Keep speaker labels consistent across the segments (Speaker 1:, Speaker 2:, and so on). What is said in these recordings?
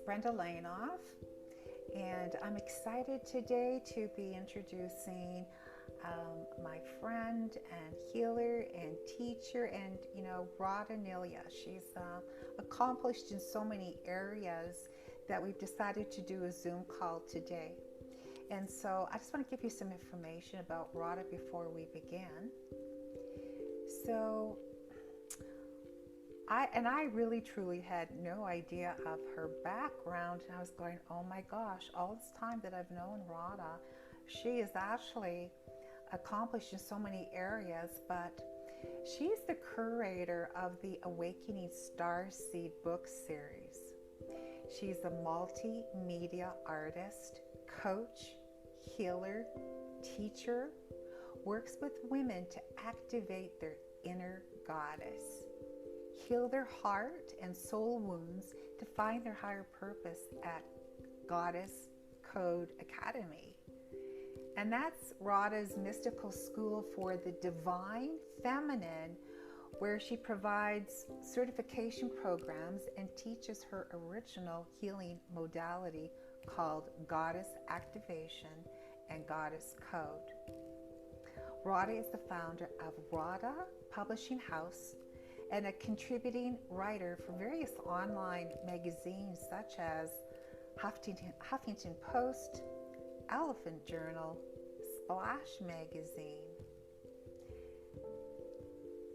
Speaker 1: Brenda Lainoff, and I'm excited today to be introducing my friend and healer and teacher, and Radhaa. She's accomplished in so many areas that we've decided to do a Zoom call today. And so I just want to give you some information about Radhaa before we begin. So I really truly had no idea of her background, and I was going, oh my gosh, all this time that I've known Radhaa, she is actually accomplished in so many areas, but she's the curator of the Awakening Starseed book series. She's a multimedia artist, coach, healer, teacher, works with women to activate their inner goddess, heal their heart and soul wounds to find their higher purpose at Goddess Code Academy. And that's Radhaa's mystical school for the divine feminine, where she provides certification programs and teaches her original healing modality called Goddess Activation and Goddess Code. Radhaa is the founder of Radhaa Publishing House and a contributing writer for various online magazines such as Huffington Post, Elephant Journal, Splash Magazine.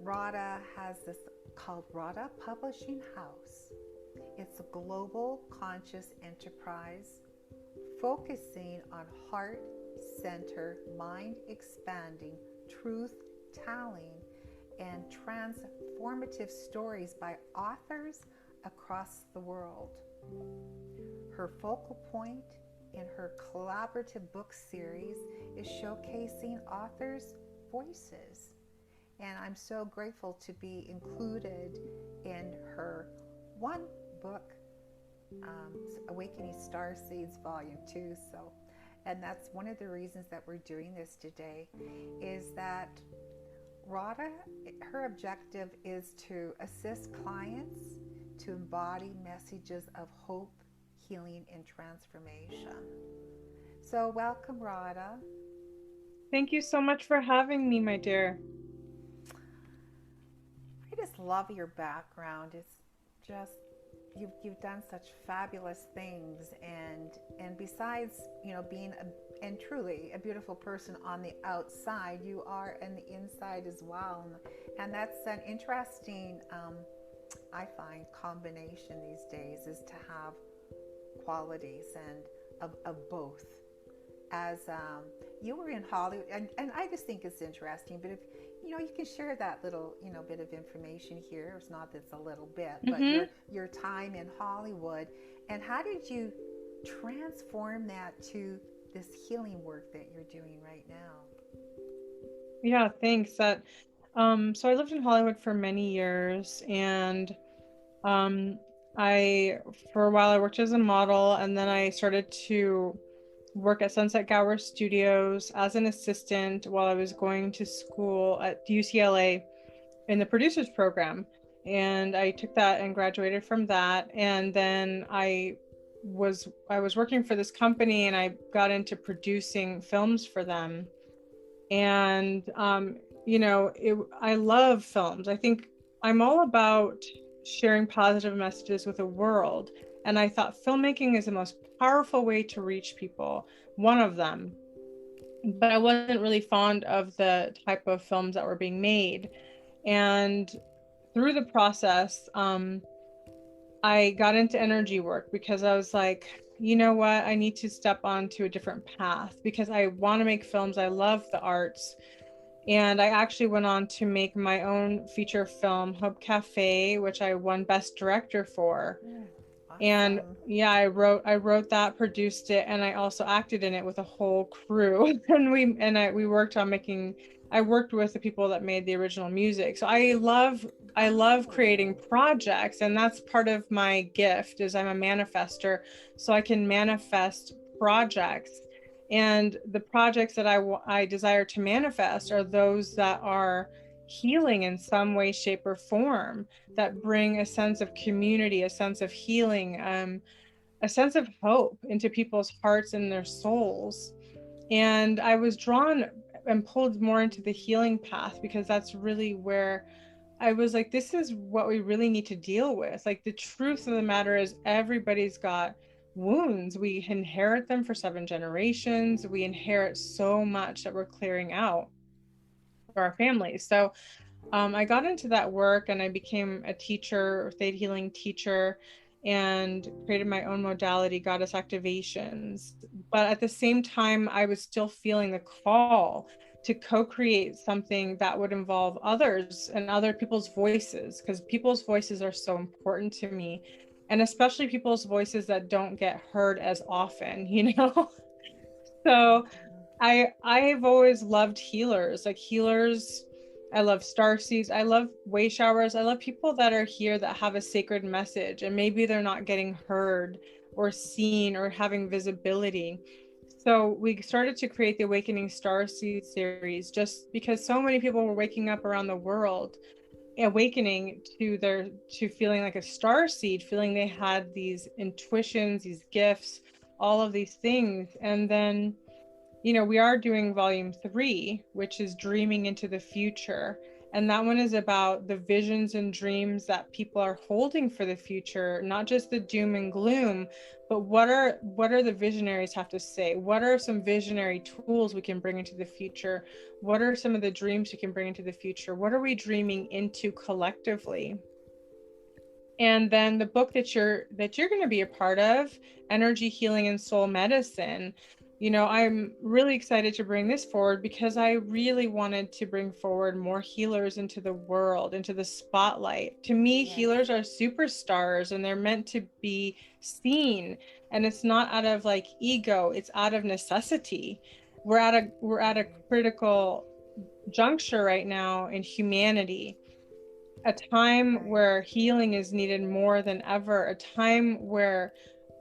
Speaker 1: Radhaa has this called Radhaa Publishing House. It's a global conscious enterprise focusing on heart-centered, mind-expanding, truth-telling, and transformative stories by authors across the world. Her focal point in her collaborative book series is showcasing authors' voices. And I'm so grateful to be included in her one book, Awakening Starseeds Volume 2. And that's one of the reasons that we're doing this today, is that Radhaa, her objective is to assist clients to embody messages of hope, healing, and transformation. So welcome, Radhaa.
Speaker 2: Thank you so much for having me, my dear.
Speaker 1: I just love your background. It's just you've done such fabulous things, and besides being and truly a beautiful person on the outside, you are on the inside as well, and that's an interesting I find combination these days, is to have qualities and of both. As you were in Hollywood, and I just think it's interesting, but if you can share that little bit of information here. It's not that it's a little bit, but your time in Hollywood, and how did you transform that to this healing work that you're doing right now?
Speaker 2: Yeah, thanks. So I lived in Hollywood for many years, and for a while I worked as a model, and then I started to work at Sunset Gower Studios as an assistant while I was going to school at UCLA in the producers program. And I took that and graduated from that. And then I was working for this company, and I got into producing films for them. And I love films. I think I'm all about sharing positive messages with the world. And I thought filmmaking is the most powerful way to reach people, one of them. But I wasn't really fond of the type of films that were being made. And through the process, I got into energy work because I was like, you know what, I need to step onto a different path because I want to make films. I love the arts. And I actually went on to make my own feature film, Hope Cafe, which I won Best Director for.
Speaker 1: Awesome.
Speaker 2: And yeah, I wrote that, produced it, and I also acted in it with a whole crew. And we worked on making. I worked with the people that made the original music. So I love creating projects, and that's part of my gift. Is I'm a manifester, so I can manifest projects. And the projects that I desire to manifest are those that are healing in some way, shape, or form, that bring a sense of community, a sense of healing, a sense of hope into people's hearts and their souls. And I was drawn and pulled more into the healing path because that's really where I was like, this is what we really need to deal with. Like, the truth of the matter is, everybody's got wounds. We inherit them for 7 generations. We inherit so much that we're clearing out for our families. So I got into that work and I became a teacher, faith healing teacher, and created my own modality, goddess activations. But at the same time, I was still feeling the call to co-create something that would involve others and other people's voices, because people's voices are so important to me, and especially people's voices that don't get heard as often, you know? So I've always loved healers, like healers. I love starseeds. I love way showers. I love people that are here that have a sacred message and maybe they're not getting heard or seen or having visibility. So we started to create the Awakening Starseed series just because so many people were waking up around the world, awakening to feeling like a star seed, feeling they had these intuitions, these gifts, all of these things. And then, you know, we are doing volume 3, which is dreaming into the future. And that one is about the visions and dreams that people are holding for the future, not just the doom and gloom, but what are the visionaries have to say? What are some visionary tools we can bring into the future? What are some of the dreams we can bring into the future? What are we dreaming into collectively? And then the book that you're going to be a part of, Energy Healing and Soul Medicine, you know, I'm really excited to bring this forward because I really wanted to bring forward more healers into the world, into the spotlight. To me,
Speaker 1: Yes.
Speaker 2: healers are superstars and they're meant to be seen. And it's not out of like ego, it's out of necessity. We're at a critical juncture right now in humanity, a time where healing is needed more than ever, a time where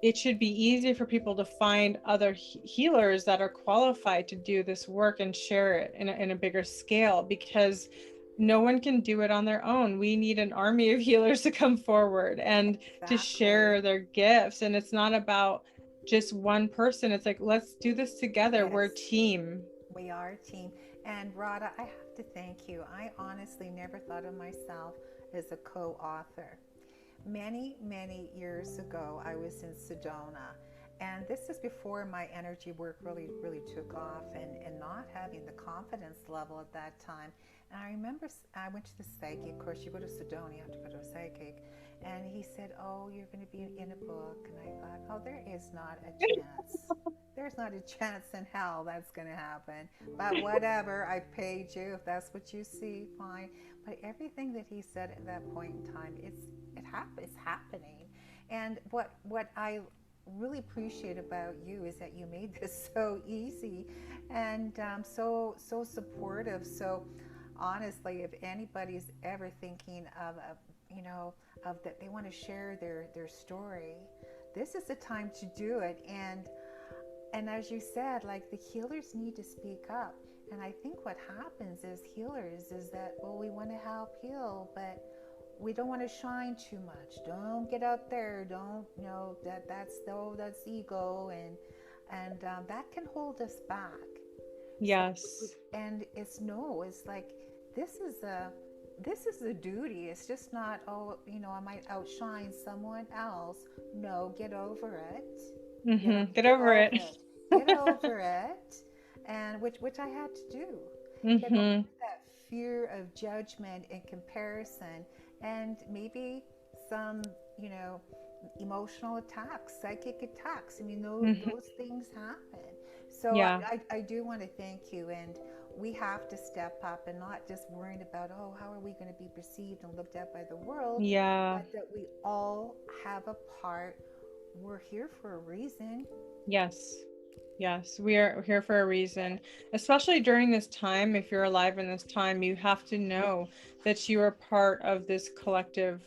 Speaker 2: it should be easy for people to find other healers that are qualified to do this work and share it in a bigger scale, because no one can do it on their own. We need an army of healers to come forward and to share their gifts. And it's not about just one person. It's like, let's do this together.
Speaker 1: Yes.
Speaker 2: We're a team.
Speaker 1: We are a team. And Radha, I have to thank you. I honestly never thought of myself as a co-author. Many years ago, I was in Sedona, and this is before my energy work really took off, and not having the confidence level at that time. And I remember I went to the psychic. Of course, you go to Sedona, you have to go to a psychic. And he said, "Oh, you're going to be in a book." And I thought, "Oh, there is not a chance. There's not a chance in hell that's going to happen. But whatever, I paid you. If that's what you see, fine." But everything that he said at that point in time, it's happening. And what I really appreciate about you is that you made this so easy, and so supportive. So honestly, if anybody's ever thinking of of that they want to share their story, this is the time to do it. And as you said, like, the healers need to speak up. And I think what happens is healers is that, well, we want to help heal, but we don't want to shine too much. Don't get out there. Don't, that's ego, and that can hold us back.
Speaker 2: Yes.
Speaker 1: So, and it's like, this is a duty. It's just not, oh, I might outshine someone else. No, get over it.
Speaker 2: Get over it.
Speaker 1: Get over it. And which I had to do. Get over that fear of judgment and comparison, and maybe some, emotional attacks, psychic attacks. I mean, those things happen. So
Speaker 2: Yeah.
Speaker 1: I do want to thank you, and we have to step up and not just worrying about, oh, how are we going to be perceived and looked at by the world,
Speaker 2: Yeah.
Speaker 1: but that we all have a part. We're here for a reason.
Speaker 2: Yes. Yes, we are here for a reason, especially during this time. If you're alive in this time, you have to know that you are part of this collective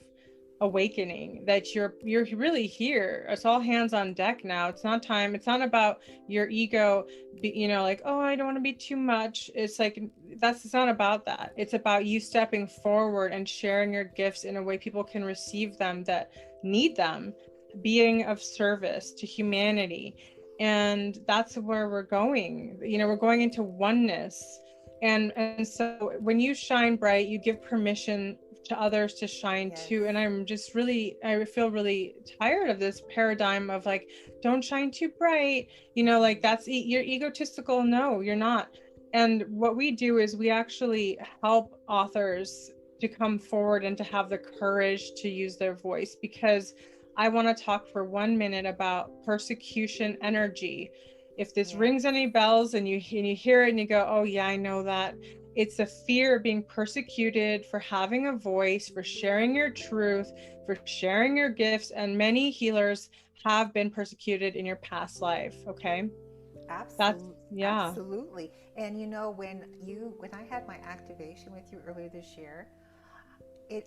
Speaker 2: awakening, that you're really here. It's all hands on deck now. It's not time. It's not about your ego, like, oh, I don't want to be too much. It's like, it's not about that. It's about you stepping forward and sharing your gifts in a way people can receive them that need them. being of service to humanity. And that's where we're going. You know, we're going into oneness. And so when you shine bright, you give permission to others to shine
Speaker 1: Yes.
Speaker 2: too. And I feel really tired of this paradigm of like, don't shine too bright, you know, like you're egotistical. No, you're not. And what we do is we actually help authors to come forward and to have the courage to use their voice, because I want to talk for 1 minute about persecution energy. If this rings any bells and you hear it and you go, oh yeah, I know that. It's a fear of being persecuted for having a voice, for sharing your truth, for sharing your gifts. And many healers have been persecuted in your past life. Okay.
Speaker 1: Absolutely.
Speaker 2: Yeah.
Speaker 1: Absolutely. And you know, when I had my activation with you earlier this year,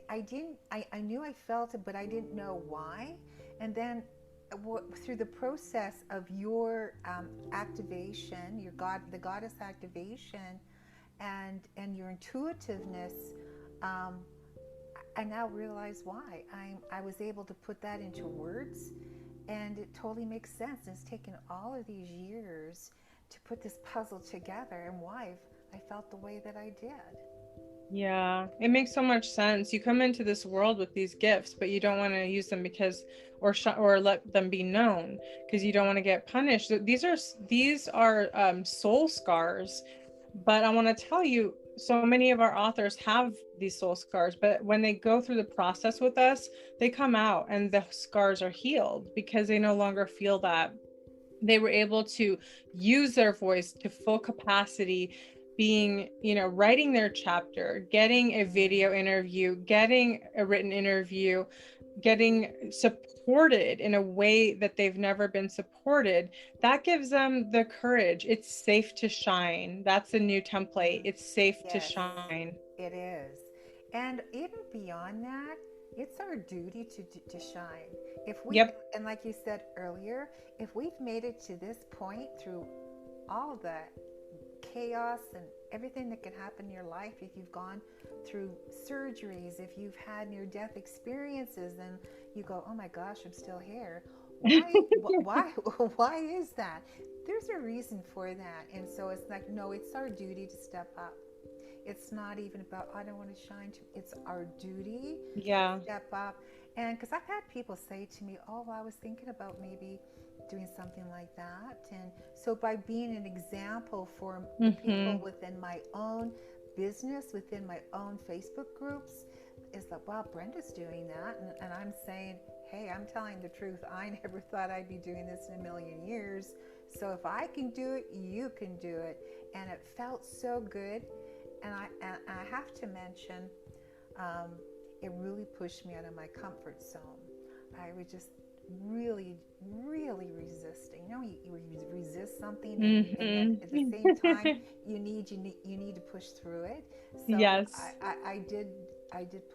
Speaker 1: I knew I felt it, but I didn't know why. And then through the process of your activation, the goddess activation, and your intuitiveness, um, I now realize why. I was able to put that into words, and it totally makes sense. And it's taken all of these years to put this puzzle together, and why I felt the way that I did.
Speaker 2: Yeah, it makes so much sense. You come into this world with these gifts, but you don't want to use them or let them be known, because you don't want to get punished. These are soul scars. But I want to tell you, so many of our authors have these soul scars, but when they go through the process with us, they come out and the scars are healed because they no longer feel that. They were able to use their voice to full capacity, being, you know, writing their chapter, getting a video interview, getting a written interview, getting supported in a way that they've never been supported. That gives them the courage. It's safe to shine. That's a new template. It's safe to
Speaker 1: Yes,
Speaker 2: shine.
Speaker 1: it is. And even beyond that, it's our duty to shine. If we,
Speaker 2: Yep.
Speaker 1: and like you said earlier, if we've made it to this point through all the chaos and everything that can happen in your life, if you've gone through surgeries, if you've had near death experiences, and you go, oh my gosh, I'm still here. Why, why, why is that? There's a reason for that. And so it's like, no, it's our duty to step up. It's not even about, I don't want to shine too. It's our duty
Speaker 2: Yeah.
Speaker 1: to step up. And because I've had people say to me, oh, well, I was thinking about maybe doing something like that. And so by being an example for the people within my own business, within my own Facebook groups, it's like, wow, Brenda's doing that. And I'm saying, hey, I'm telling the truth. I never thought I'd be doing this in a million years. So if I can do it, you can do it. And it felt so good. And I have to mention, it really pushed me out of my comfort zone. I was just really, really resisting. You know, you resist something, and then at the same time, you need to push through it. So
Speaker 2: Yes.
Speaker 1: I did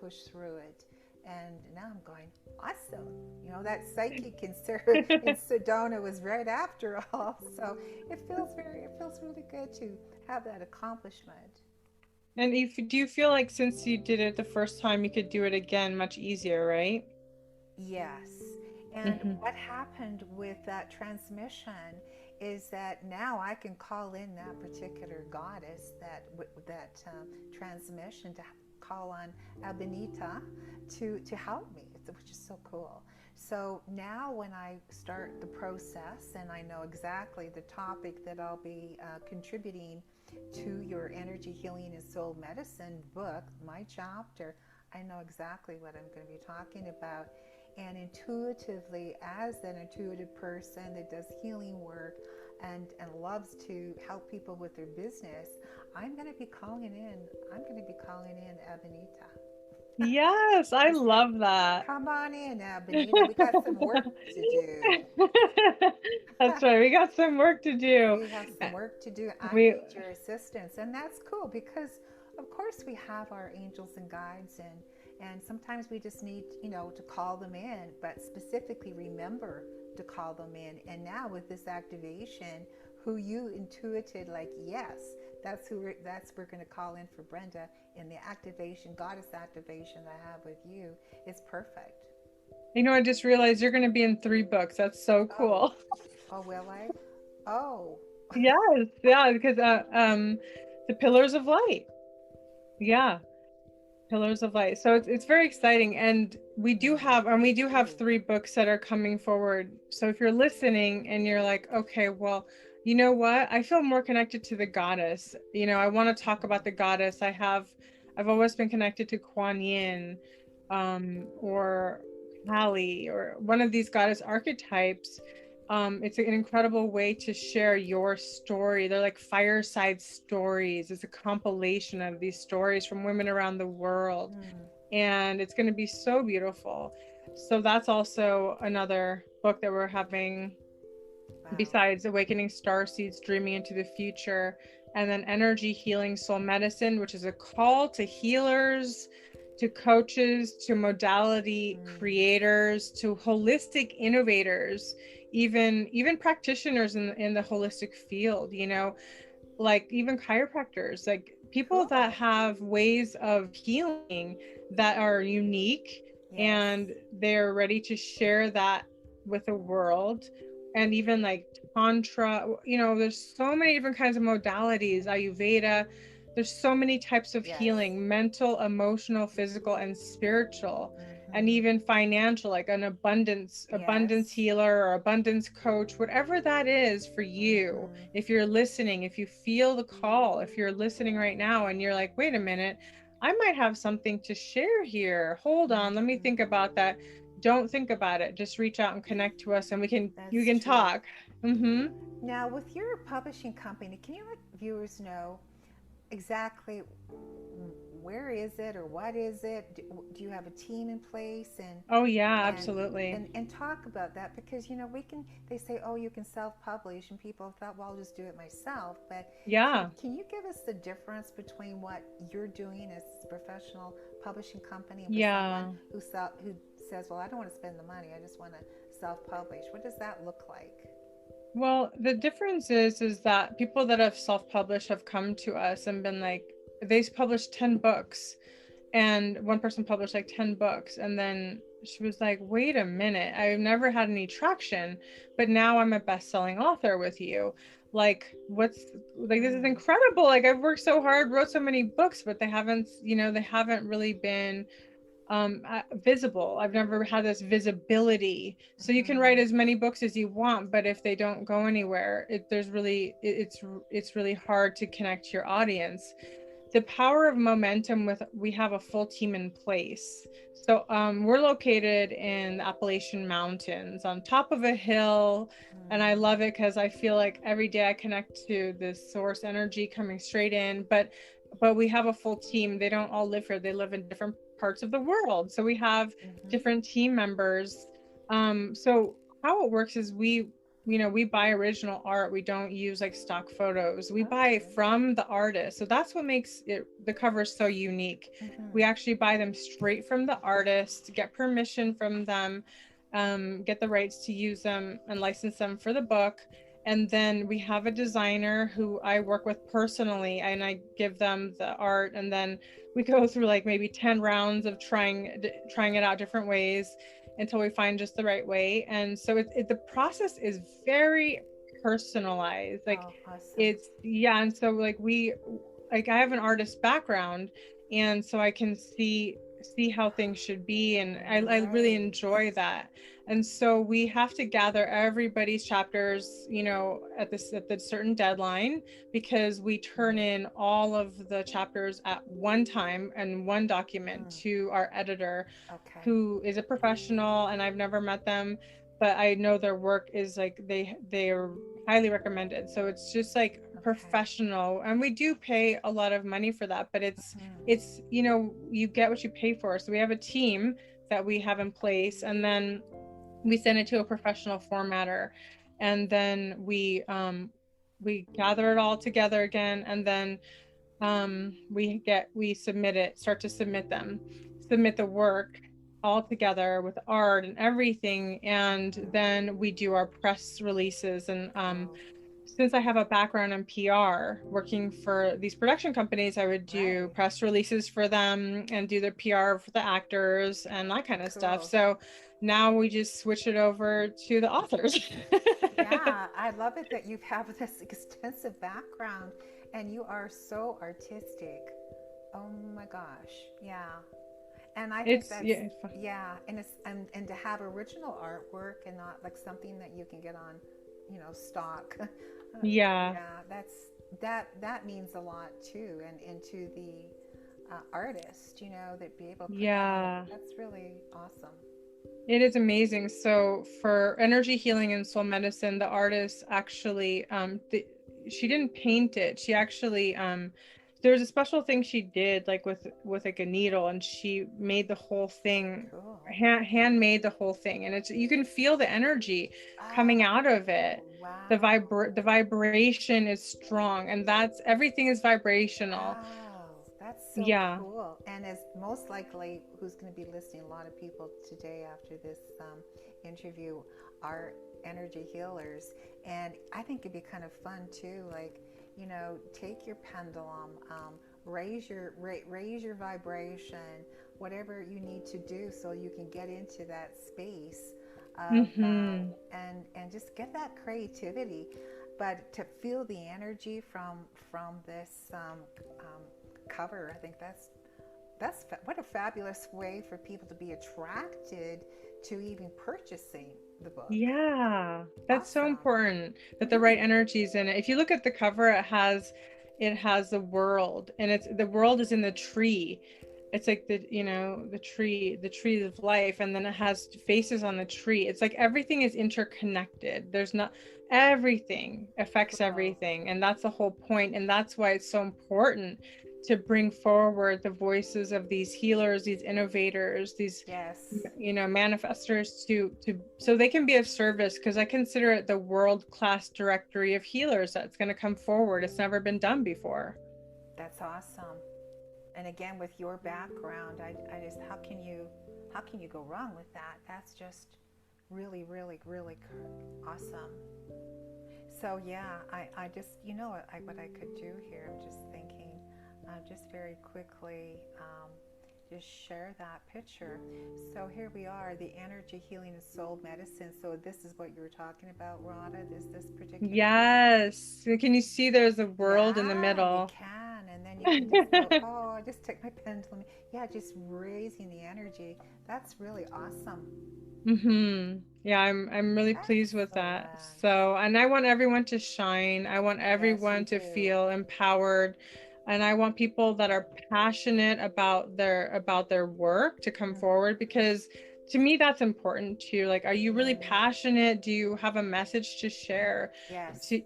Speaker 1: push through it, and now I'm going awesome. You know, that psychic in Sedona was right after all, so it feels really good to have that accomplishment.
Speaker 2: And do you feel like since you did it the first time, you could do it again much easier, right?
Speaker 1: Yes. And what happened with that transmission is that now I can call in that particular goddess, transmission, to call on Abinita to help me, which is so cool. So now when I start the process and I know exactly the topic that I'll be contributing to your energy healing and soul medicine book, my chapter, I know exactly what I'm going to be talking about. And intuitively, as an intuitive person that does healing work and loves to help people with their business, I'm going to be calling in Abinita.
Speaker 2: Yes, I
Speaker 1: I said,
Speaker 2: love that.
Speaker 1: come on in, Abinita. We got some work to do.
Speaker 2: That's right. We got some work to do.
Speaker 1: We have some work to do. I
Speaker 2: We,
Speaker 1: need your assistance. And that's cool because, of course, we have our angels and guides, and sometimes we just need, to call them in, but specifically remember to call them in. And now with this activation, who you intuited, like, yes, we're going to call in for Brenda in the activation, goddess activation that I have with you. It's perfect.
Speaker 2: You know, I just realized you're going to be in 3 books. That's so
Speaker 1: Oh,
Speaker 2: cool.
Speaker 1: oh, will I? Oh,
Speaker 2: Yes, yeah, because the Pillars of Light. Yeah, Pillars of Light. So it's very exciting, and we do have
Speaker 1: ooh,
Speaker 2: 3 books that are coming forward. So if you're listening and you're like, okay, well, you know what? I feel more connected to the goddess. You know, I want to talk about the goddess. I've always been connected to Kuan Yin, or Kali, or one of these goddess archetypes. It's an incredible way to share your story. They're like fireside stories. It's a compilation of these stories from women around the world, and it's going to be so beautiful. So that's also another book that we're having,
Speaker 1: wow.
Speaker 2: besides Awakening Starseeds, Dreaming into the Future, and then Energy Healing Soul Medicine, which is a call to healers, to coaches, to modality creators, to holistic innovators, even practitioners in the holistic field, you know, like even chiropractors, like people that
Speaker 1: Cool.
Speaker 2: have ways of healing that are unique,
Speaker 1: Yes.
Speaker 2: and they're ready to share that with the world. And even like tantra, you know, there's so many different kinds of modalities, ayurveda, there's so many types of
Speaker 1: Yes.
Speaker 2: healing, mental, emotional, physical, and spiritual, and
Speaker 1: Mm-hmm.
Speaker 2: even financial, like an
Speaker 1: Yes.
Speaker 2: abundance healer or abundance coach, whatever that is for you.
Speaker 1: Mm-hmm.
Speaker 2: If you're listening, if you feel the call, if you're listening right now and you're like, wait a minute, I might have something to share here, hold on, let me
Speaker 1: Mm-hmm.
Speaker 2: think about that. Don't think about it, just reach out and connect to us, and you
Speaker 1: That's
Speaker 2: can
Speaker 1: true.
Speaker 2: talk. Mm-hmm.
Speaker 1: Now, with your publishing company, can you let viewers know exactly where is it or what is it? Do you have a team in place
Speaker 2: Oh yeah,
Speaker 1: and
Speaker 2: absolutely.
Speaker 1: and talk about that because we can they say oh you can self-publish and people thought well I'll just do it myself but
Speaker 2: Yeah.
Speaker 1: can you give us the difference between what you're doing as a professional publishing company and for someone
Speaker 2: Yeah.
Speaker 1: who says well I don't want to spend the money I just want to self-publish, what does that look like?
Speaker 2: Well, the difference is that people that have self-published have come to us and been like, they published 10 books, and one person published like 10 books, and then she was like, wait a minute, I've never had any traction, but now I'm a best-selling author with you. Like, what's like, this is
Speaker 1: Mm,
Speaker 2: incredible. Like, I've worked so hard, wrote so many books, but they haven't really been visible. I've never had this visibility. So you can write
Speaker 1: mm-hmm,
Speaker 2: as many books as you want, but if they don't go anywhere, it's really hard to connect to your audience. The power of momentum, with we have a full team in place. So we're located in the Appalachian Mountains on top of a hill, and I love it because I feel like every day I connect to this source energy coming straight in. But we have a full team. They don't all live here. They live in different parts of the world. So we have
Speaker 1: mm-hmm,
Speaker 2: different team members. So how it works is we buy original art. We don't use like stock photos. We buy
Speaker 1: okay,
Speaker 2: from the artist. So that's what makes the covers so unique.
Speaker 1: mm-hmm,
Speaker 2: We actually buy them straight from the artist, get permission from them, get the rights to use them and license them for the book. And then we have a designer who I work with personally, and I give them the art, and then we go through like maybe 10 rounds of trying it out different ways until we find just the right way. And so the process is very personalized. Like,
Speaker 1: oh awesome,
Speaker 2: it's, yeah. And so like I have an artist background, and so I can see how things should be, and I really
Speaker 1: right,
Speaker 2: enjoy that. And so we have to gather everybody's chapters, at the certain deadline, because we turn in all of the chapters at one time and one document to our editor,
Speaker 1: okay,
Speaker 2: who is a professional, and I've never met them, but I know their work is like they are highly recommended. So it's just like
Speaker 1: okay,
Speaker 2: professional, and we do pay a lot of money for that, but
Speaker 1: mm-hmm,
Speaker 2: you get what you pay for. So we have a team that we have in place, and then we send it to a professional formatter, and then we gather it all together again, and then we start to submit the work all together with art and everything, and then we do our press releases, and
Speaker 1: cool,
Speaker 2: since I have a background in PR, working for these production companies, I would do
Speaker 1: Right.
Speaker 2: press releases for them and do the PR for the actors and that kind of stuff.
Speaker 1: Cool.
Speaker 2: So now we just switch it over to the authors.
Speaker 1: Yeah, I love it that you have this extensive background and you are so artistic. Oh my gosh. Yeah. And I think
Speaker 2: It's
Speaker 1: that's,
Speaker 2: yeah, it's fun.
Speaker 1: yeah, and to have original artwork and not like something that you can get on, stock.
Speaker 2: Yeah,
Speaker 1: Yeah, that means a lot too, and to the artist, that be able to put that on it.
Speaker 2: yeah.
Speaker 1: That's really awesome.
Speaker 2: It is amazing. So for energy healing and soul medicine, the artist actually she didn't paint it. She actually there was a special thing she did like with like a needle, and she made the whole thing,
Speaker 1: Cool.
Speaker 2: handmade the whole thing, and it's, you can feel the energy coming out of it.
Speaker 1: Oh,
Speaker 2: The
Speaker 1: wow.
Speaker 2: vibration is strong, and that's, everything is vibrational.
Speaker 1: Wow, that's so
Speaker 2: Yeah.
Speaker 1: cool. And as most likely, who's going to be listening, a lot of people today after this interview are energy healers. And I think it'd be kind of fun too, like, take your pendulum, raise your vibration, whatever you need to do so you can get into that space of
Speaker 2: Mm-hmm.
Speaker 1: and just get that creativity, but to feel the energy from this cover. I think that's what a fabulous way for people to be attracted to even purchasing the book.
Speaker 2: Yeah, that's so
Speaker 1: Awesome.
Speaker 2: important, that the
Speaker 1: Mm-hmm.
Speaker 2: right energy's in it. If you look at the cover, it has the world, and it's, the world is in the tree. It's like the tree of life, and then it has faces on the tree. It's like everything is interconnected. There's not, everything affects
Speaker 1: Cool.
Speaker 2: everything, and that's the whole point. And that's why it's so important to bring forward the voices of these healers, these innovators, these
Speaker 1: Yes.
Speaker 2: manifestors, to so they can be of service, because I consider it the world-class directory of healers that's going to come forward. It's never been done before.
Speaker 1: That's awesome. And again, with your background, I just how can you go wrong with that? That's just really, really, really awesome. So yeah, I just what I could do here. I'm just thinking, just very quickly, just share that picture. So here we are, the energy healing and soul medicine. So this is what you were talking about, Rada. This particular picture.
Speaker 2: Yes, can you see there's a world in the
Speaker 1: Yeah, you
Speaker 2: middle?
Speaker 1: can, and then you can just go. Oh, I just took my pendulum. Yeah, just raising the energy. That's really awesome.
Speaker 2: Yeah, I'm really pleased with that.
Speaker 1: Excellent.
Speaker 2: So, and I want everyone to shine. I want
Speaker 1: Yes,
Speaker 2: everyone
Speaker 1: you
Speaker 2: to
Speaker 1: do.
Speaker 2: feel empowered. And I want people that are passionate about their work to come
Speaker 1: Mm-hmm.
Speaker 2: forward, because to me that's important too. Like, are you really
Speaker 1: Mm-hmm.
Speaker 2: passionate? Do you have a message to share?
Speaker 1: Yes.
Speaker 2: To,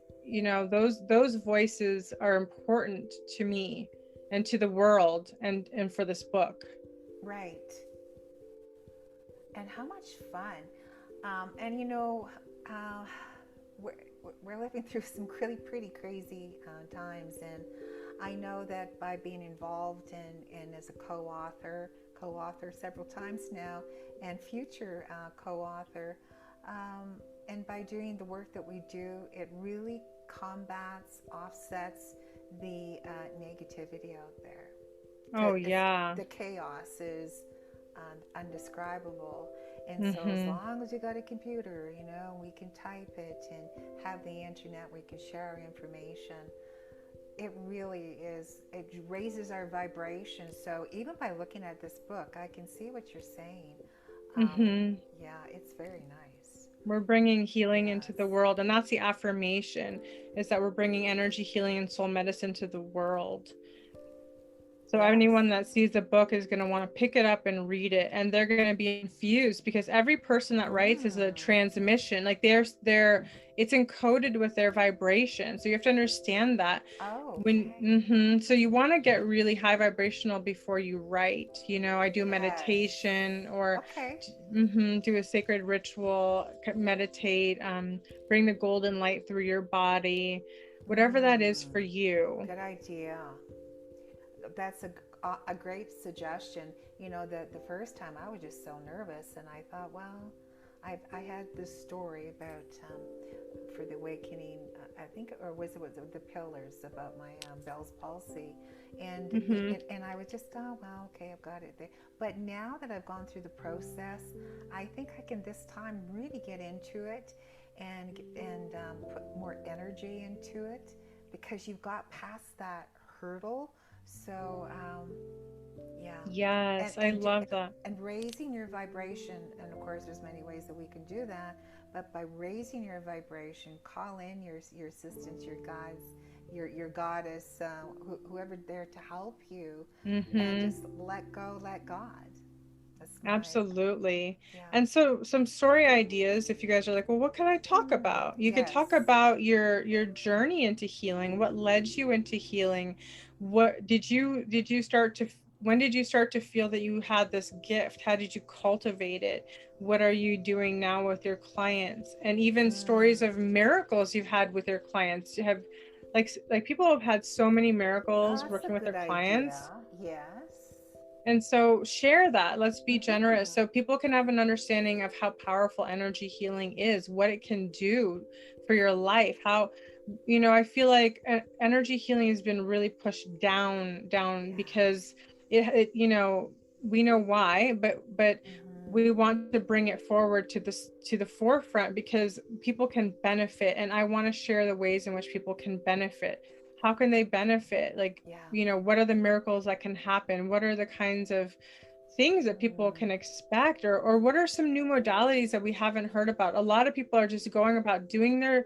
Speaker 2: those voices are important to me and to the world, and for this book.
Speaker 1: Right. And how much fun. And uh, we're, we're living through some really pretty crazy times. And I know that by being involved in as a co-author several times now, and future co-author, and by doing the work that we do, it really offsets the negativity out there.
Speaker 2: Oh
Speaker 1: It's,
Speaker 2: yeah.
Speaker 1: the chaos is undescribable. And so, as
Speaker 2: Mm-hmm.
Speaker 1: long as you got a computer, we can type it and have the internet, we can share our information. It really is, it raises our vibration. So, even by looking at this book, I can see what you're saying. Um,
Speaker 2: Mm-hmm.
Speaker 1: yeah, it's very nice.
Speaker 2: We're bringing healing into the
Speaker 1: Yes.
Speaker 2: world, and that's the affirmation, is that we're bringing energy healing and soul medicine to the world. So
Speaker 1: Yes.
Speaker 2: anyone that sees the book is going to want to pick it up and read it, and they're going to be infused, because every person that writes is a
Speaker 1: Mm.
Speaker 2: transmission. Like, they're it's encoded with their vibration. So you have to understand that
Speaker 1: Oh,
Speaker 2: when
Speaker 1: okay.
Speaker 2: so you want to get really high vibrational before you write. I do
Speaker 1: Yes.
Speaker 2: meditation, or
Speaker 1: Okay.
Speaker 2: do a sacred ritual, meditate, bring the golden light through your body, whatever that is
Speaker 1: Mm.
Speaker 2: for you.
Speaker 1: Good idea. That's a great suggestion. The first time I was just so nervous, and I thought, well, I had this story about for the awakening. I think, or was it the pillars about my Bell's palsy, and
Speaker 2: Mm-hmm.
Speaker 1: and I was just, oh well, okay, I've got it there. But now that I've gone through the process, I think I can this time really get into it, and put more energy into it, because you've got past that hurdle. So yeah, and
Speaker 2: Yes, I
Speaker 1: and
Speaker 2: love that.
Speaker 1: and raising your vibration, and of course there's many ways that we can do that, but by raising your vibration, call in your assistants, your guides, your goddess, whoever there to help you, and
Speaker 2: Mm-hmm.
Speaker 1: just let go, let God. That's my,
Speaker 2: Absolutely.
Speaker 1: yeah.
Speaker 2: And so some story ideas, if you guys are like, well, what can I talk
Speaker 1: Mm,
Speaker 2: about? You could talk
Speaker 1: yes.
Speaker 2: about your journey into healing. What led you into healing? What did you start to when did you start to feel that you had this gift? How did you cultivate it? What are you doing now with your clients? And even stories
Speaker 1: Mm,
Speaker 2: of miracles you've had with your clients. You have like people have had so many
Speaker 1: oh,
Speaker 2: miracles
Speaker 1: that's a
Speaker 2: working with their
Speaker 1: good idea.
Speaker 2: clients,
Speaker 1: Yes.
Speaker 2: and so share that. Let's be
Speaker 1: Mm-hmm.
Speaker 2: generous so people can have an understanding of how powerful energy healing is, what it can do for your life. How, I feel like energy healing has been really pushed down
Speaker 1: Yeah.
Speaker 2: because we know why, but we
Speaker 1: Mm-hmm.
Speaker 2: want to bring it forward to the forefront because people can benefit. And I want to share the ways in which people can benefit. How can they benefit? Like,
Speaker 1: Yeah.
Speaker 2: what are the miracles that can happen? What are the kinds of things that people
Speaker 1: Mm,
Speaker 2: can expect, or what are some new modalities that we haven't heard about? A lot of people are just going about doing their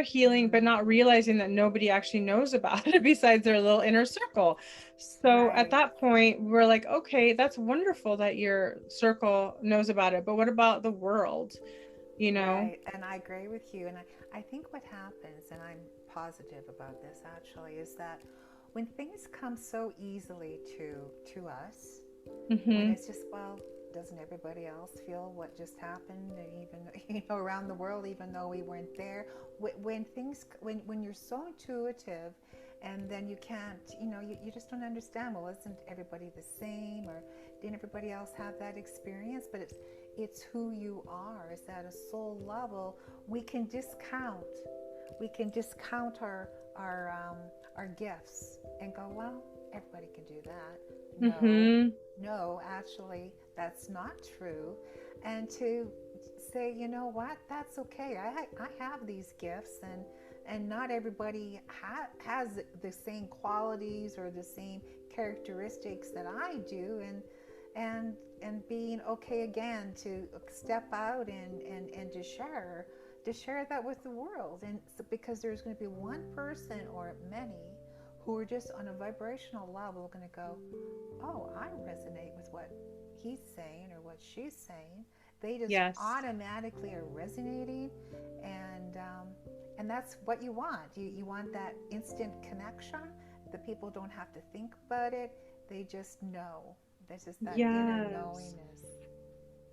Speaker 2: healing but not
Speaker 1: mm.
Speaker 2: realizing that nobody actually knows about it besides their little inner circle. So at
Speaker 1: Right.
Speaker 2: that point we're like, okay, that's wonderful that your circle knows about it, but what about the world, you know?
Speaker 1: Right, and I agree with you. And I think what happens, and I'm positive about this actually, is that when things come so easily to us, when
Speaker 2: Mm-hmm.
Speaker 1: it's just, well, doesn't everybody else feel what just happened? And even around the world, even though we weren't there, when things when you're so intuitive, and then you can't, you just don't understand. Well, isn't everybody the same, or didn't everybody else have that experience? But it's who you are. It's at a soul level. We can discount. We can discount our gifts and go, well, everybody can do that. No,
Speaker 2: Mm-hmm.
Speaker 1: no, actually, that's not true. And to say, you know what, that's okay. I have these gifts, and not everybody has the same qualities or the same characteristics that I do, and being okay again to step out and to share that with the world. And so, because there's going to be one person or many who are just on a vibrational level going to go, oh, I resonate with what he's saying or what she's saying. They just
Speaker 2: Yes.
Speaker 1: automatically are resonating, and that's what you want. You want that instant connection. The people don't have to think about it. They just know. There's just that inner
Speaker 2: Yes.
Speaker 1: knowingness.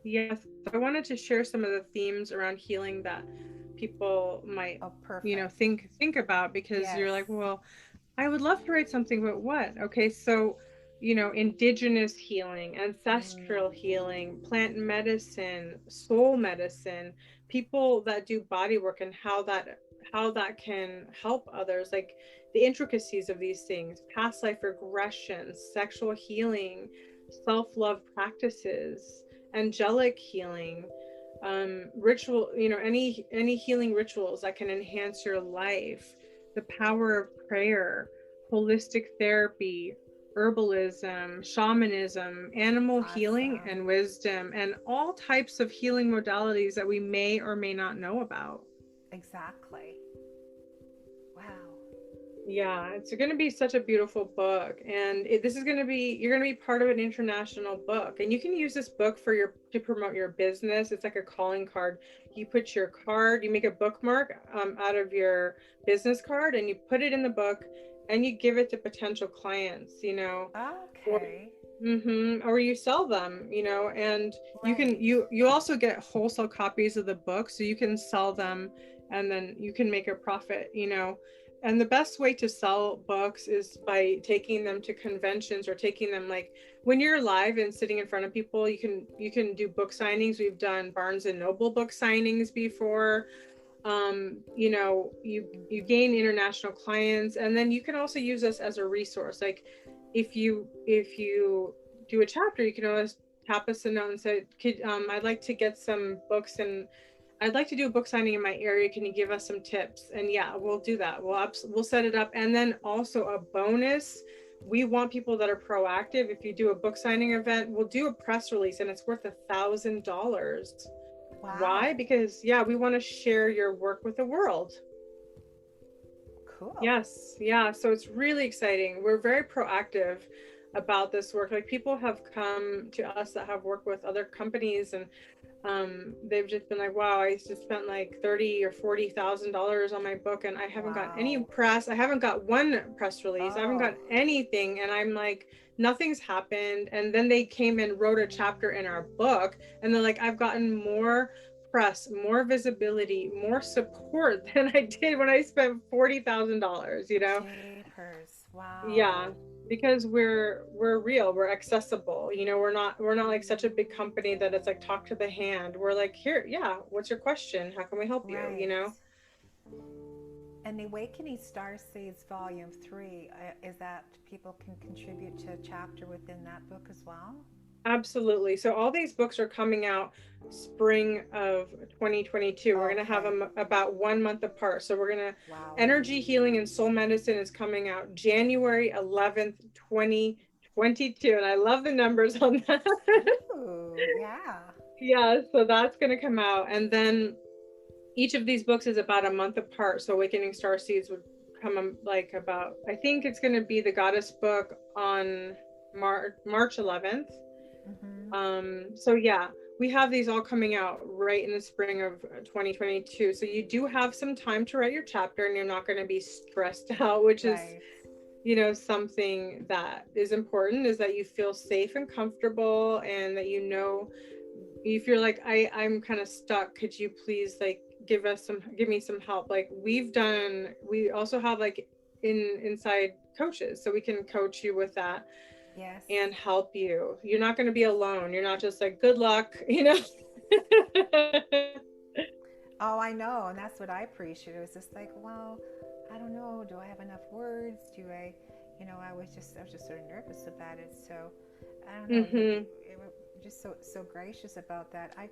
Speaker 2: Yes, I wanted to share some of the themes around healing that people might,
Speaker 1: Oh, perfect.
Speaker 2: think about, because
Speaker 1: Yes.
Speaker 2: you're like, well, I would love to write something, but what? Okay, so, indigenous healing, ancestral
Speaker 1: Mm,
Speaker 2: healing, plant medicine, soul medicine, people that do body work, and how that can help others, like the intricacies of these things, past life regression, sexual healing, self-love practices, angelic healing, ritual, any healing rituals that can enhance your life, the power of prayer, holistic therapy, herbalism, shamanism, animal healing,
Speaker 1: awesome.
Speaker 2: and wisdom, and all types of healing modalities that we may or may not know about.
Speaker 1: Exactly. Wow.
Speaker 2: Yeah, it's going to be such a beautiful book, and this is going to be you're going to be part of an international book, and you can use this book for your to promote your business. It's like a calling card. You put your card, you make a bookmark out of your business card, and you put it in the book, and you give it to potential clients, or
Speaker 1: Okay.
Speaker 2: or you sell them, and you can
Speaker 1: Right.
Speaker 2: you also get wholesale copies of the book, so you can sell them, and then you can make a profit, And the best way to sell books is by taking them to conventions, or taking them, like when you're live and sitting in front of people, you can do book signings. We've done Barnes and Noble book signings before. You know, you gain international clients, and then you can also use us as a resource. Like if you do a chapter, you can always tap us a note and say, I'd like to get some books, and I'd like to do a book signing in my area. Can you give us some tips? And yeah, we'll do that. We'll set it up. And then also a bonus, we want people that are proactive. If you do a book signing event, we'll do a press release, and it's worth $1,000.
Speaker 1: Wow.
Speaker 2: Why? Because yeah, we want to share your work with the world.
Speaker 1: Cool.
Speaker 2: Yes. Yeah. So it's really exciting. We're very proactive about this work. Like people have come to us that have worked with other companies, and they've just been like, wow, I just spent like $30,000 or $40,000 on my book, and I haven't got any press. I haven't got one press release. I haven't got anything. And I'm like, nothing's happened. And then they came and wrote a chapter in our book, and they're like, I've gotten more press, more visibility, more support than I did when I spent $40,000, you know?
Speaker 1: Jeepers. Wow.
Speaker 2: Yeah, because we're real, we're accessible, you know, we're not like such a big company that it's like talk to the hand. We're like, here, yeah, what's your question, how can we help you, you know?
Speaker 1: And the Awakening Starseeds Volume 3, is that people can contribute to a chapter within that book as well?
Speaker 2: Absolutely. So all these books are coming out spring of 2022. We're going to have them about 1 month apart. So we're going to, Energy Healing and Soul Medicine is coming out January 11th, 2022. And I love the numbers on that.
Speaker 1: Ooh, yeah.
Speaker 2: Yeah, so that's going to come out. And then each of these books is about a month apart. So Awakening Starseeds would come like about, I think it's going to be the Goddess book on March 11th. So yeah, we have these all coming out right in the spring of 2022. So you do have some time to write your chapter, and you're not going to be stressed out, which is, you know, something that is important, is that you feel safe and comfortable, and that, you know, if you're like, I'm kind of stuck, could you please like give me some help? Like we also have like inside coaches, so we can coach you with that.
Speaker 1: Yes.
Speaker 2: And help you. You're not going to be alone. You're not just like, good luck, you know?
Speaker 1: Oh, I know. And that's what I appreciate. It was just like, well, I don't know. Do I have enough words? Do I, you know, I was just sort of nervous about it. So I don't know. You were just so gracious about that. I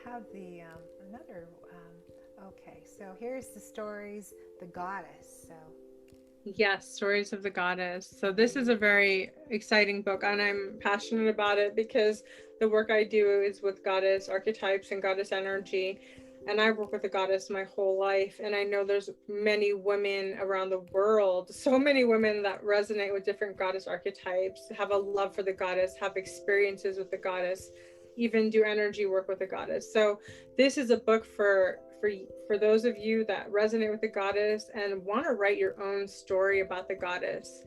Speaker 1: have the, another, okay. So here's the stories, the Goddess. So.
Speaker 2: Yes, Stories of the Goddess. So this is a very exciting book, and I'm passionate about it because the work I do is with goddess archetypes and goddess energy. And I work with a goddess my whole life. And I know there's many women around the world, so many women that resonate with different goddess archetypes, have a love for the goddess, have experiences with the goddess, even do energy work with the goddess. So this is a book for those of you that resonate with the goddess and want to write your own story about the goddess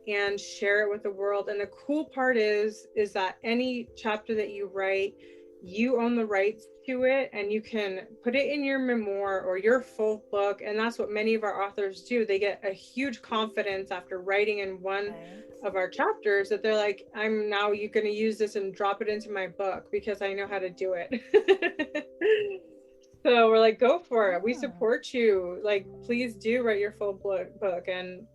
Speaker 2: and share it with the world. And the cool part is that any chapter that you write, you own the rights to it, and you can put it in your memoir or your full book. And that's what many of our authors do. They get a huge confidence after writing in one of our chapters, that they're like, I'm now going to use this and drop it into my book because I know how to do it. So we're like, go for it. We support you. Like, please do write your full book. And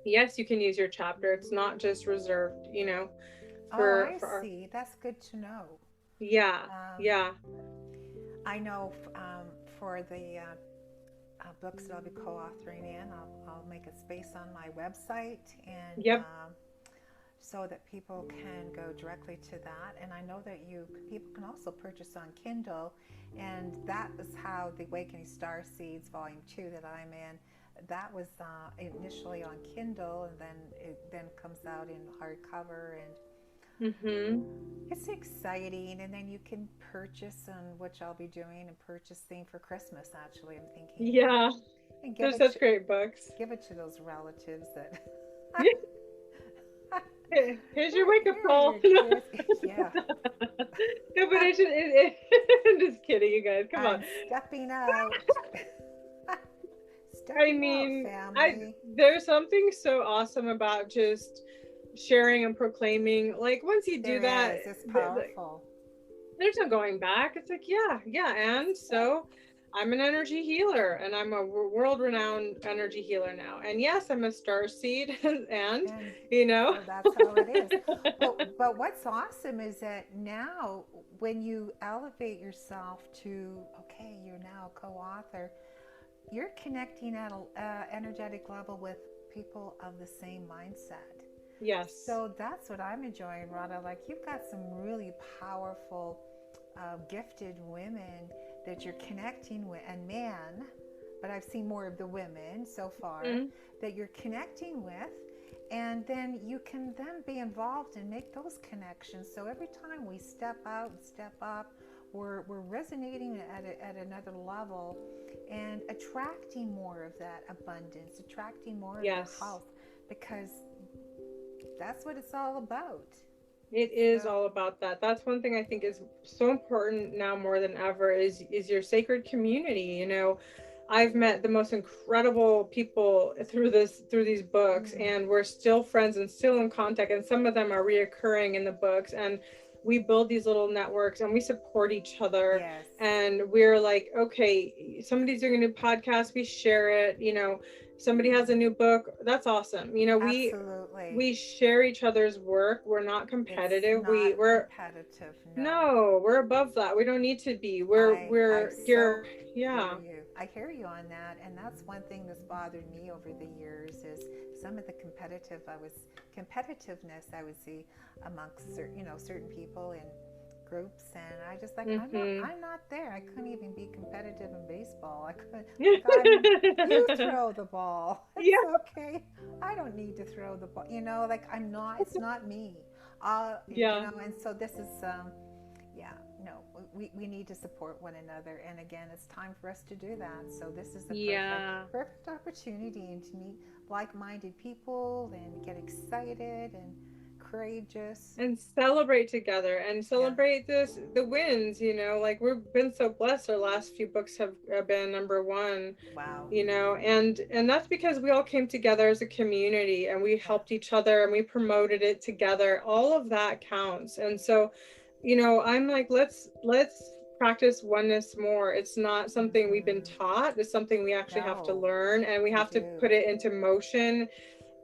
Speaker 2: yes, you can use your chapter. It's not just reserved, you know.
Speaker 1: I see. That's good to know.
Speaker 2: Yeah. Yeah.
Speaker 1: I know for the books that I'll be co-authoring in, I'll make a space on my website, and so that people can go directly to that. And I know that people can also purchase on Kindle, and that is how the Awakening Starseeds Volume 2 that I'm in, that was initially on Kindle, and then it comes out in hardcover, and it's exciting. And then you can purchase, and which I'll be doing, and purchasing for Christmas, actually, I'm thinking.
Speaker 2: Yeah, they're such great books.
Speaker 1: Give it to those relatives that...
Speaker 2: Here's your wake-up call.
Speaker 1: Yeah.
Speaker 2: No, but I'm just kidding, you guys. Come on.
Speaker 1: Stepping out.
Speaker 2: I
Speaker 1: stepping out,
Speaker 2: mean,
Speaker 1: family.
Speaker 2: there's something so awesome about just sharing and proclaiming. Like once you do
Speaker 1: There
Speaker 2: that,
Speaker 1: is. It's powerful.
Speaker 2: there's no going back. It's like, yeah. And so I'm an energy healer, and I'm a world-renowned energy healer now. And yes, I'm a star seed, and
Speaker 1: And
Speaker 2: you know.
Speaker 1: so that's how it is. But what's awesome is that now when you elevate yourself to, okay, you're now a co-author, you're connecting at an energetic level with people of the same mindset.
Speaker 2: Yes.
Speaker 1: So that's what I'm enjoying, Radha. Like you've got some really powerful, gifted women that you're connecting with, and men, but I've seen more of the women so far that you're connecting with. And then you can then be involved and make those connections. So every time we step out and step up, we're resonating at another level and attracting more of that abundance, attracting more of that health, because that's what it's all about.
Speaker 2: It is all about that. That's one thing I think is so important now more than ever is your sacred community. You know, I've met the most incredible people through these books, and we're still friends and still in contact, and some of them are reoccurring in the books, and we build these little networks and we support each other.
Speaker 1: Yes.
Speaker 2: And we're like, okay, somebody's doing a new podcast, we share it, you know, somebody has a new book, that's awesome. You know, we share each other's work. We're not competitive.
Speaker 1: It's not competitive.
Speaker 2: No, we're above that. We don't need to be. We're here. Yeah.
Speaker 1: I hear you on that, and that's one thing that's bothered me over the years is some of the competitiveness I would see amongst certain people in groups, and I just like I'm not there. I couldn't even be competitive in baseball. I couldn't. You throw the ball. It's okay. I don't need to throw the ball. You know, like I'm not. It's not me. You know, and so this is no, we need to support one another, and again, it's time for us to do that. So this is the perfect opportunity to meet like-minded people and get excited and courageous
Speaker 2: and celebrate together and celebrate the wins. You know, like we've been so blessed. Our last few books have been #1.
Speaker 1: Wow.
Speaker 2: You know, and that's because we all came together as a community and we helped each other and we promoted it together. All of that counts. And so, you know, I'm like, let's practice oneness more. It's not something we've been taught. It's something we actually have to learn, and we have to put it into motion.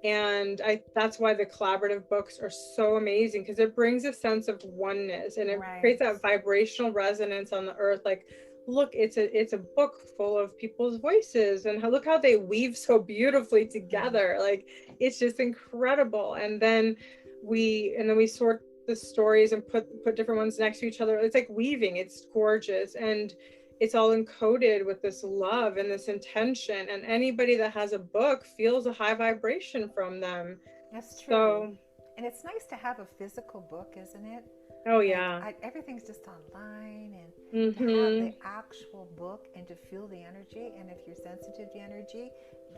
Speaker 2: And that's why the collaborative books are so amazing, because it brings a sense of oneness and it creates that vibrational resonance on the earth. Like, look, it's a book full of people's voices, and look how they weave so beautifully together. Like, it's just incredible. And then we sort the stories and put different ones next to each other. It's like weaving. It's gorgeous, and it's all encoded with this love and this intention, and anybody that has a book feels a high vibration from them.
Speaker 1: That's true.
Speaker 2: So,
Speaker 1: and it's nice to have a physical book, isn't it?
Speaker 2: Oh yeah.
Speaker 1: Like, everything's just online, and to have the actual book and to feel the energy, and if you're sensitive to energy,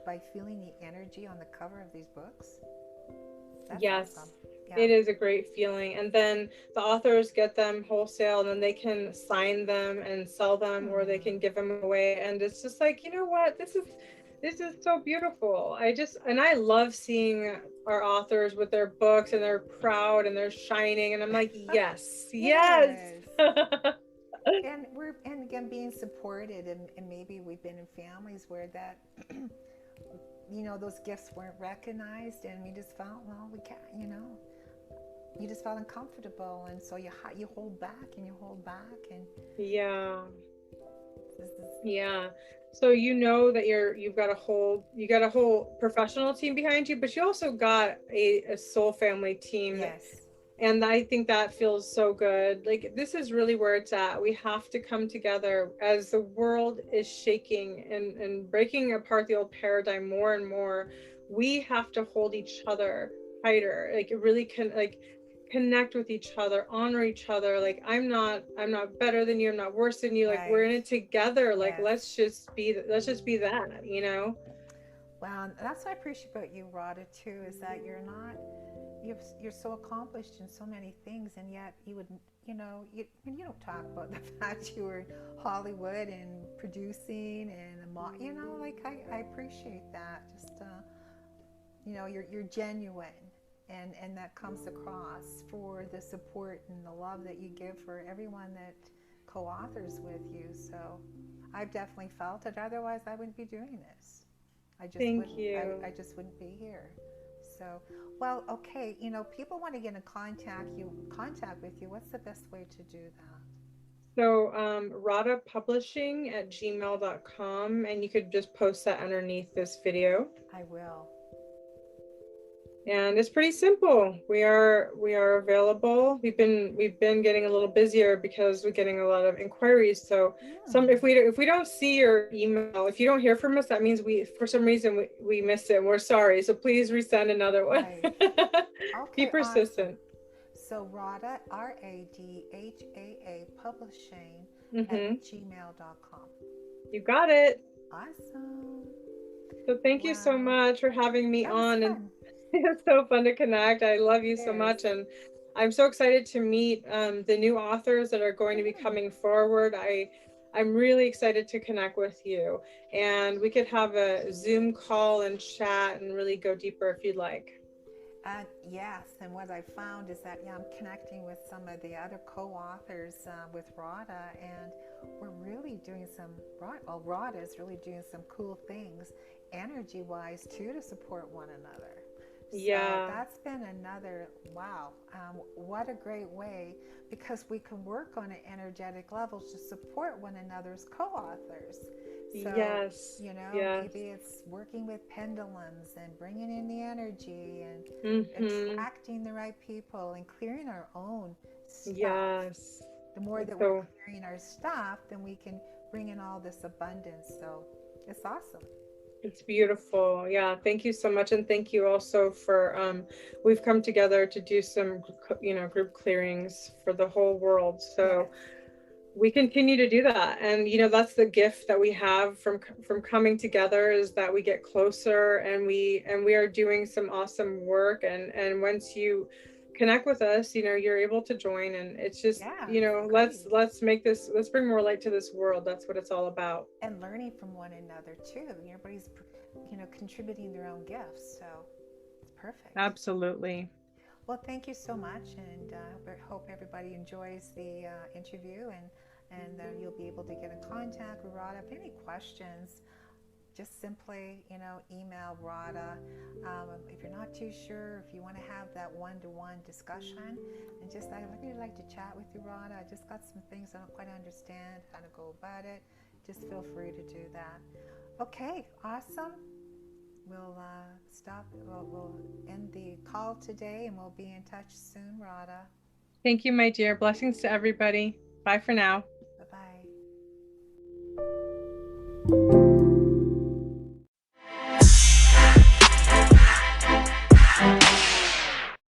Speaker 1: by feeling the energy on the cover of these books. That's awesome.
Speaker 2: It is a great feeling. And then the authors get them wholesale, and then they can sign them and sell them, or they can give them away. And it's just like, you know what, this is so beautiful. I love seing our authors with their books, and they're proud and they're shining, and I'm like, yes.
Speaker 1: And again, being supported, and maybe we've been in families where that you know, those gifts weren't recognized, and we just felt, well, we can't, you know, you just felt uncomfortable, and so you hold back and you hold back, and
Speaker 2: so you know that you got a whole professional team behind you, but you also got a soul family team. And I think that feels so good. Like, this is really where it's at. We have to come together as the world is shaking and breaking apart the old paradigm more and more. We have to hold each other tighter. Like, it really can, like, connect with each other, honor each other. Like, I'm not better than you. I'm not worse than you. Like, we're in it together. Like, let's just be that, you know?
Speaker 1: Wow, that's what I appreciate about you, Radha, too, is that you're you're so accomplished in so many things, and yet you would, you don't talk about the fact you were in Hollywood and producing and like I appreciate that. Just you're genuine, and that comes across for the support and the love that you give for everyone that co-authors with you. So I've definitely felt it. Otherwise, I wouldn't be doing this.
Speaker 2: Thank you.
Speaker 1: I just wouldn't be here. So, well, okay, people want to get in contact with you. What's the best way to do that?
Speaker 2: So, Radhaa Publishing at gmail.com, and you could just post that underneath this video.
Speaker 1: I will.
Speaker 2: And it's pretty simple. We are available. We've been getting a little busier because we're getting a lot of inquiries. So if we don't see your email, if you don't hear from us, that means for some reason we missed it, and we're sorry. So please resend another one.
Speaker 1: Right. Okay,
Speaker 2: be persistent.
Speaker 1: Awesome. So Radhaa, Radhaa Publishing at gmail.com.
Speaker 2: You got it.
Speaker 1: Awesome.
Speaker 2: So thank you so much for having me on. And it's so fun to connect. I love you so much, and I'm so excited to meet the new authors that are going to be coming forward. I'm really excited to connect with you, and we could have a Zoom call and chat and really go deeper if you'd like.
Speaker 1: Yes, and what I found is that I'm connecting with some of the other co-authors with Radhaa, and we're really doing Radhaa is really doing some cool things energy-wise too to support one another. So that's been another, wow, what a great way, because we can work on an energetic level to support one another's co-authors. So, maybe it's working with pendulums and bringing in the energy and attracting the right people and clearing our own stuff.
Speaker 2: Yes.
Speaker 1: The more that we're clearing our stuff, then we can bring in all this abundance. So it's awesome.
Speaker 2: It's beautiful. Yeah. Thank you so much. And thank you also for, we've come together to do some, group clearings for the whole world. So we continue to do that. And, that's the gift that we have from coming together, is that we get closer, and we are doing some awesome work. And once you connect with us, you're able to join, and it's just, let's bring more light to this world. That's what it's all about.
Speaker 1: And learning from one another too. Everybody's, contributing their own gifts. So it's perfect.
Speaker 2: Absolutely.
Speaker 1: Well, thank you so much. And I hope everybody enjoys the interview, and you'll be able to get in contact with Radhaa. If any questions, just simply, email Radhaa. If you're not too sure, if you want to have that one-to-one discussion, and I'd really like to chat with you, Radhaa. I just got some things I don't quite understand how to go about it. Just feel free to do that. Okay, awesome. We'll stop. We'll end the call today, and we'll be in touch soon, Radhaa.
Speaker 2: Thank you, my dear. Blessings to everybody. Bye for now.